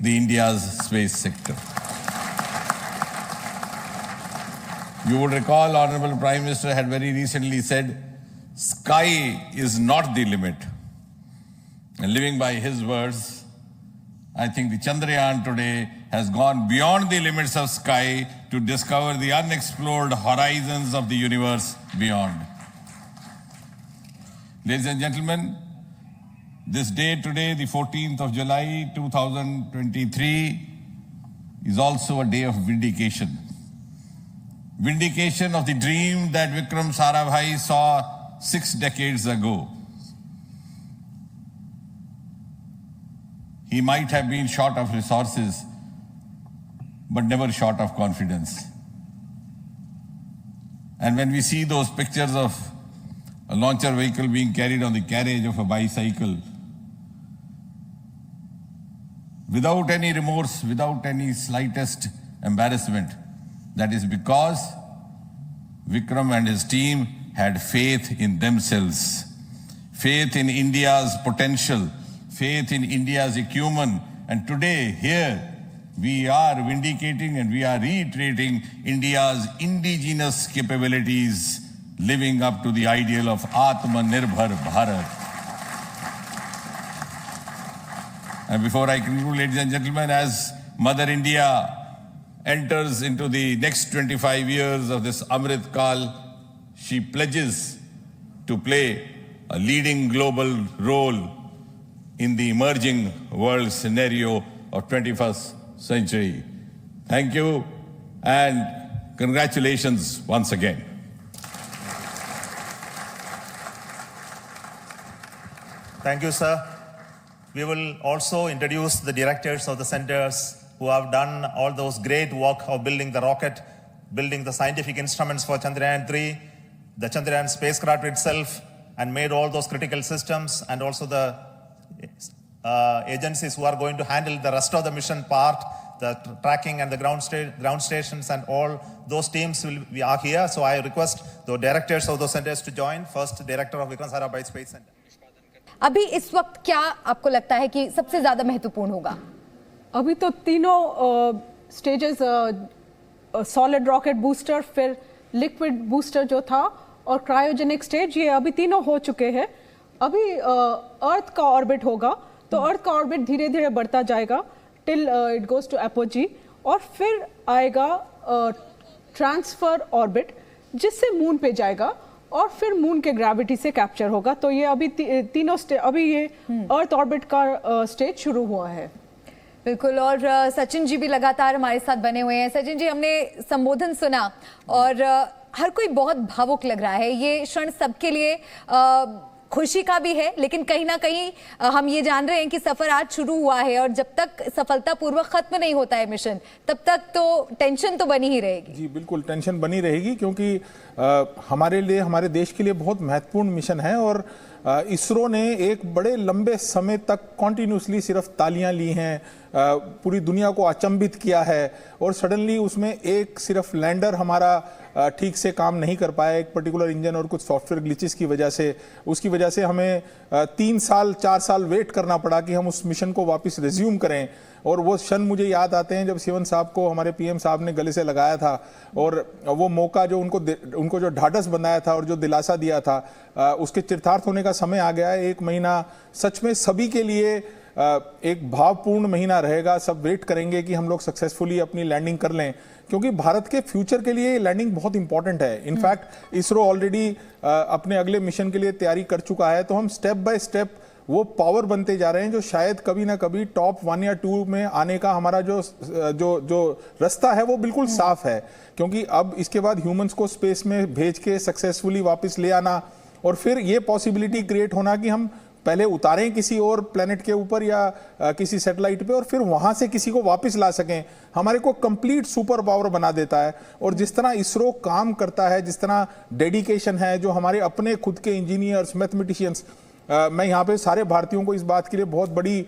the India's space sector. You would recall Honorable Prime Minister had very recently said, sky is not the limit. And living by his words, I think the Chandrayaan today has gone beyond the limits of sky to discover the unexplored horizons of the universe beyond. Ladies and gentlemen, this day today, the 14th of July 2023, is also a day of vindication. Vindication of the dream that Vikram Sarabhai saw 6 decades ago. He might have been short of resources, but never short of confidence. And when we see those pictures of a launcher vehicle being carried on the carriage of a bicycle, without any remorse, without any slightest embarrassment, that is because Vikram and his team had faith in themselves, faith in India's potential, faith in India's acumen. And today, here, we are vindicating and we are reiterating India's indigenous capabilities, living up to the ideal of Atmanirbhar Bharat. And before I conclude, ladies and gentlemen, as Mother India enters into the next 25 years of this Amrit Kal, she pledges to play a leading global role in the emerging world scenario of 21st century. Thank you and congratulations once again. Thank you, sir. We will also introduce the directors of the centers who have done all those great work of building the rocket, building the scientific instruments for Chandrayaan-3, the Chandrayaan spacecraft itself, and made all those critical systems, and also the agencies who are going to handle the rest of the mission part, the tracking and the ground stations, and all those teams we are here. So I request the directors of those centers to join. First, Director of Vikram Sarabhai Space Center. अभी इस वक्त क्या आपको लगता है कि सबसे ज्यादा महत्वपूर्ण होगा? अभी तो तीनों स्टेजेस, सॉलिड रॉकेट बूस्टर, फिर लिक्विड बूस्टर जो था, और क्रायोजेनिक स्टेज, ये अभी तीनों हो चुके हैं. अभी अर्थ का ऑर्बिट होगा, तो अर्थ का ऑर्बिट धीरे धीरे बढ़ता जाएगा till it goes to apogee, और फिर आएगा ट्रांसफर ऑर्बिट जिससे मून पे जाएगा और फिर मून के ग्रेविटी से कैप्चर होगा. तो ये अभी तीनों अभी ये अर्थ ऑर्बिट का स्टेज शुरू हुआ है. बिल्कुल. और सचिन जी भी लगातार हमारे साथ बने हुए हैं. सचिन जी, हमने संबोधन सुना और हर कोई बहुत भावुक लग रहा है. ये क्षण सबके लिए खुशी का भी है, लेकिन कहीं ना कहीं हम ये जान रहे हैं कि सफर आज शुरू हुआ है और जब तक सफलतापूर्वक खत्म नहीं होता है मिशन, तब तक तो टेंशन तो बनी ही रहेगी. जी बिल्कुल, टेंशन बनी रहेगी, क्योंकि हमारे लिए, हमारे देश के लिए बहुत महत्वपूर्ण मिशन है. और इसरो ने एक बड़े लंबे समय तक कॉन्टिन्यूसली सिर्फ तालियां ली हैं, पूरी दुनिया को अचंभित किया है, और सडनली उसमें एक सिर्फ लैंडर हमारा ठीक से काम नहीं कर पाया, एक पर्टिकुलर इंजन और कुछ सॉफ्टवेयर ग्लिचेस की वजह से. उसकी वजह से हमें 3 साल 4 साल वेट करना पड़ा कि हम उस मिशन को वापस रिज्यूम करें. और वो क्षण मुझे याद आते हैं जब सिवन साहब को हमारे पीएम साहब ने गले से लगाया था, और वो मौका जो उनको जो ढाढ़स बनाया था और जो दिलासा दिया था, उसके चरितार्थ होने का समय आ गया है. 1 महीना सच में सभी के लिए एक भावपूर्ण महीना रहेगा. सब वेट करेंगे कि हम लोग सक्सेसफुली अपनी लैंडिंग कर लें, क्योंकि भारत के फ्यूचर के लिए लैंडिंग बहुत इंपॉर्टेंट है. इनफैक्ट इसरो ऑलरेडी अपने अगले मिशन के लिए तैयारी कर चुका है. तो हम स्टेप बाय स्टेप वो पावर बनते जा रहे हैं जो शायद कभी ना कभी टॉप 1 या 2 में आने का हमारा जो रास्ता है वो बिल्कुल साफ है. क्योंकि अब इसके बाद ह्यूमंस को स्पेस में भेज के सक्सेसफुली वापस ले आना, और फिर ये पॉसिबिलिटी क्रिएट होना कि हम पहले उतारें किसी और प्लेनेट के ऊपर या किसी सैटेलाइट पे, और फिर वहां से किसी को वापस ला सकें, हमारे को कंप्लीट सुपर पावर बना देता है. और जिस तरह इसरो काम करता है, जिस तरह डेडिकेशन है, जो हमारे अपने खुद के इंजीनियर्स, मैथमेटिशियंस, मैं यहाँ पे सारे भारतीयों को इस बात के लिए बहुत बड़ी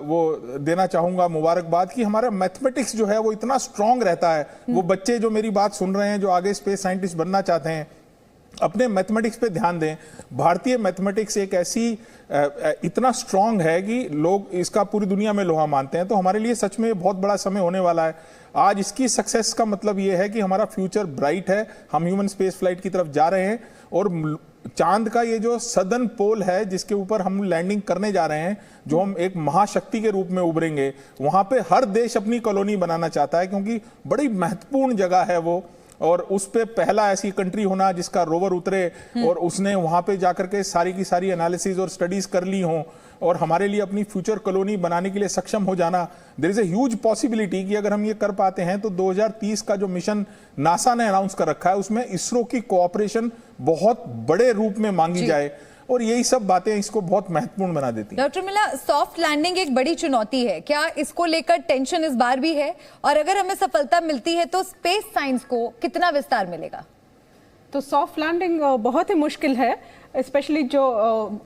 वो देना चाहूँगा मुबारकबाद कि हमारा मैथमेटिक्स जो है वो इतना स्ट्रांग रहता है. वो बच्चे जो मेरी बात सुन रहे हैं, जो आगे स्पेस साइंटिस्ट बनना चाहते हैं, अपने मैथमेटिक्स पे ध्यान दें। भारतीय मैथमेटिक्स एक ऐसी इतना स्ट्रांग है कि लोग इसका पूरी दुनिया में लोहा मानते हैं। तो हमारे लिए सच में बहुत बड़ा समय होने वाला है। आज इसकी सक्सेस का मतलब ये है कि हमारा फ्यूचर ब्राइट है, हम ह्यूमन स्पेस फ्लाइट की तरफ जा रहे हैं और चांद का ये जो सदर्न पोल है जिसके ऊपर हम लैंडिंग करने जा रहे हैं, जो हम एक महाशक्ति के रूप में उभरेंगे, वहां पे हर देश अपनी कॉलोनी बनाना चाहता है क्योंकि बड़ी महत्वपूर्ण जगह है वो। और उस पे पहला ऐसी कंट्री होना जिसका रोवर उतरे और उसने वहां पे जाकर के सारी की सारी एनालिसिस और स्टडीज कर ली हो और हमारे लिए अपनी फ्यूचर कॉलोनी बनाने के लिए सक्षम हो जाना, there is a huge possibility कि अगर हम ये कर पाते हैं तो 2030 का जो मिशन नासा ने अनाउंस कर रखा है उसमें इसरो की कोऑपरेशन बहुत बड़े रूप में मांगी जाए और यही सब बातें इसको बहुत महत्वपूर्ण बना देती हैं। डॉक्टर मिला, सॉफ्ट लैंडिंग एक बड़ी चुनौती है, क्या इसको लेकर टेंशन इस बार भी है? और अगर हमें सफलता मिलती है तो स्पेस साइंस को कितना विस्तार मिलेगा? तो सॉफ्ट लैंडिंग बहुत ही मुश्किल है, स्पेशली जो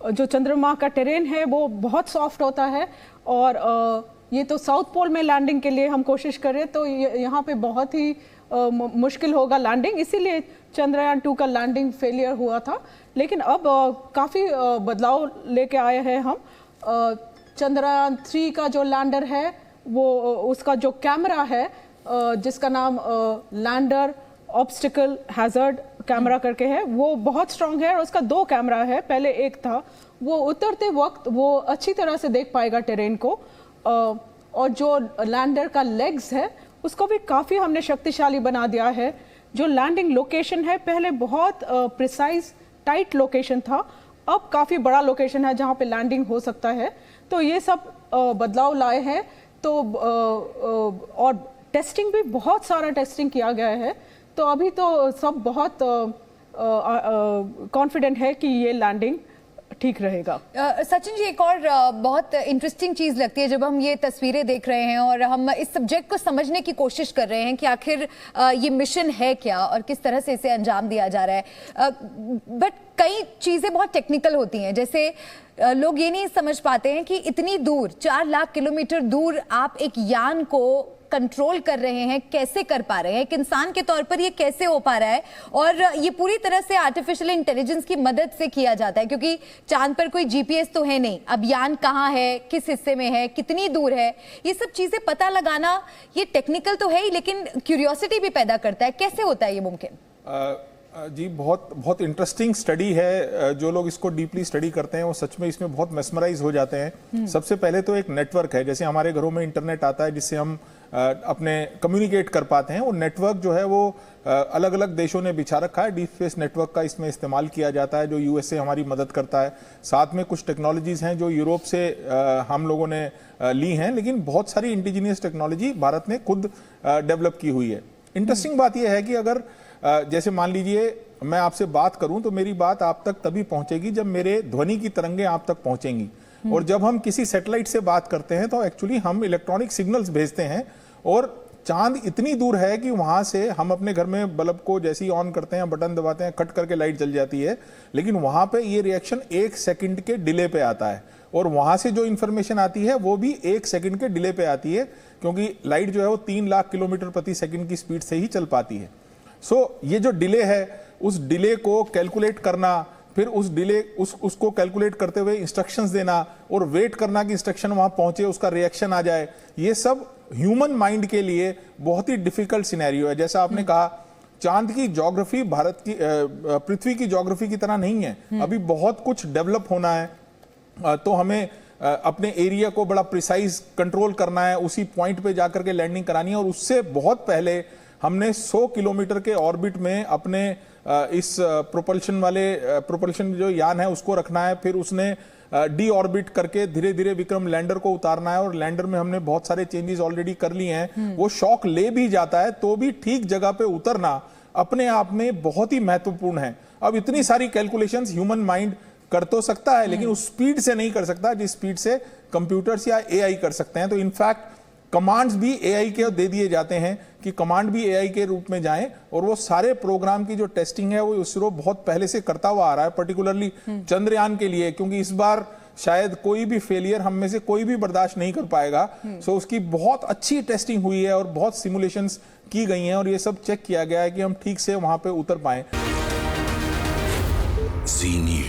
चंद्रमा का टेरेन है वो बहुत सॉफ्ट होता है और ये तो साउथ पोल में लैंडिंग के लिए हम कोशिश करें तो यहाँ पे बहुत ही मुश्किल होगा लैंडिंग, इसीलिए चंद्रयान 2 का लैंडिंग फेलियर हुआ था। लेकिन अब काफ़ी बदलाव लेके आए हैं हम। चंद्रयान 3 का जो लैंडर है वो उसका जो कैमरा है जिसका नाम लैंडर ऑब्स्टिकल हैजर्ड कैमरा करके है, वो बहुत स्ट्रांग है और उसका 2 कैमरा है, पहले एक था। वो उतरते वक्त वो अच्छी तरह से देख पाएगा टेरेन को और जो लैंडर का लेग्स है उसको भी काफ़ी हमने शक्तिशाली बना दिया है। जो लैंडिंग लोकेशन है पहले बहुत प्रिसाइज टाइट लोकेशन था, अब काफ़ी बड़ा लोकेशन है जहाँ पे लैंडिंग हो सकता है। तो ये सब बदलाव लाए हैं। तो और टेस्टिंग भी बहुत सारा टेस्टिंग किया गया है, तो अभी तो सब बहुत कॉन्फिडेंट है कि ये लैंडिंग ठीक रहेगा। सचिन जी, एक और बहुत इंटरेस्टिंग चीज लगती है जब हम ये तस्वीरें देख रहे हैं और हम इस सब्जेक्ट को समझने की कोशिश कर रहे हैं कि आखिर ये मिशन है क्या और किस तरह से इसे अंजाम दिया जा रहा है। बट कई चीजें बहुत टेक्निकल होती हैं, जैसे लोग ये नहीं समझ पाते हैं कि इतनी दूर 4 लाख किलोमीटर दूर आप एक यान को कंट्रोल कर रहे हैं, कैसे कर पा रहे हैं? एक इंसान के तौर पर ये कैसे हो पा रहा है? और ये पूरी तरह से आर्टिफिशियल इंटेलिजेंस की मदद से किया जाता है क्योंकि चांद पर कोई जीपीएस तो है नहीं, अब यान कहाँ है, किस हिस्से में है, कितनी दूर है, ये सब चीजें पता लगाना ये टेक्निकल तो है ही लेकिन क्यूरियोसिटी भी पैदा करता है। कैसे होता है ये मुमकिन? जी बहुत इंटरेस्टिंग स्टडी है। जो लोग इसको डीपली स्टडी करते हैं वो सच में इसमें बहुत मेस्मराइज हो जाते हैं। सबसे पहले तो एक नेटवर्क है, जैसे हमारे घरों में इंटरनेट आता है जिससे हम अपने कम्युनिकेट कर पाते हैं, वो नेटवर्क जो है वो अलग अलग देशों ने बिछा रखा है। डीप स्पेस नेटवर्क का इसमें इस्तेमाल किया जाता है जो यूएसए हमारी मदद करता है। साथ में कुछ टेक्नोलॉजीज हैं जो यूरोप से हम लोगों ने ली हैं, लेकिन बहुत सारी इंडिजीनियस टेक्नोलॉजी भारत ने खुद डेवलप की हुई है। इंटरेस्टिंग बात यह है कि अगर जैसे मान लीजिए मैं आपसे बात करूं तो मेरी बात आप तक तभी पहुंचेगी जब मेरे ध्वनि की तरंगें आप तक पहुंचेंगी। और जब हम किसी सैटेलाइट से बात करते हैं तो एक्चुअली हम इलेक्ट्रॉनिक सिग्नल्स भेजते हैं और चांद इतनी दूर है कि वहां से हम अपने घर में बल्ब को जैसे ही ऑन करते हैं, बटन दबाते हैं, कट करके लाइट जल जाती है, लेकिन वहां पे ये रिएक्शन 1 सेकंड के डिले पे आता है और वहां से जो इंफॉर्मेशन आती है वो भी 1 सेकंड के डिले पे आती है क्योंकि लाइट जो है वो 3 लाख किलोमीटर प्रति सेकंड की स्पीड से ही चल पाती है। सो ये जो डिले है उस डिले को कैलकुलेट करना, फिर उस डिले उसको कैलकुलेट करते हुए इंस्ट्रक्शंस देना और वेट करना कि इंस्ट्रक्शन वहां पहुंचे, उसका रिएक्शन आ जाए, ये सब ह्यूमन माइंड के लिए बहुत ही डिफिकल्ट सिनेरियो है। जैसा आपने कहा, चांद की ज्योग्राफी भारत की पृथ्वी की ज्योग्राफी की तरह नहीं है, अभी बहुत कुछ डेवलप होना है। तो हमें अपने एरिया को बड़ा प्रिसाइज कंट्रोल करना है, उसी पॉइंट पे जाकर के लैंडिंग करानी है और उससे बहुत पहले हमने 100 किलोमीटर के ऑर्बिट में अपने इस प्रोपल्शन जो यान है उसको रखना है, फिर उसने डी ऑर्बिट करके धीरे धीरे विक्रम लैंडर को उतारना है और लैंडर में हमने बहुत सारे चेंजेस ऑलरेडी कर लिए हैं। वो शॉक ले भी जाता है तो भी ठीक जगह पे उतरना अपने आप में बहुत ही महत्वपूर्ण है। अब इतनी सारी कैलकुलेशंस ह्यूमन माइंड कर तो सकता है लेकिन उस स्पीड से नहीं कर सकता जिस स्पीड से कंप्यूटर्स या एआई कर सकते हैं। तो इनफैक्ट कमांड्स भी एआई के दे दिए जाते हैं कि कमांड भी एआई के रूप में जाएं और वो सारे प्रोग्राम की जो टेस्टिंग है वो इसरो बहुत पहले से करता हुआ आ रहा है, पर्टिकुलरली चंद्रयान के लिए, क्योंकि इस बार शायद कोई भी फेलियर हम में से कोई भी बर्दाश्त नहीं कर पाएगा। सो उसकी बहुत अच्छी टेस्टिंग हुई है और बहुत सिमुलेशंस की गई हैं और ये सब चेक किया गया है कि हम ठीक से वहां पे उतर पाएं। Zee News.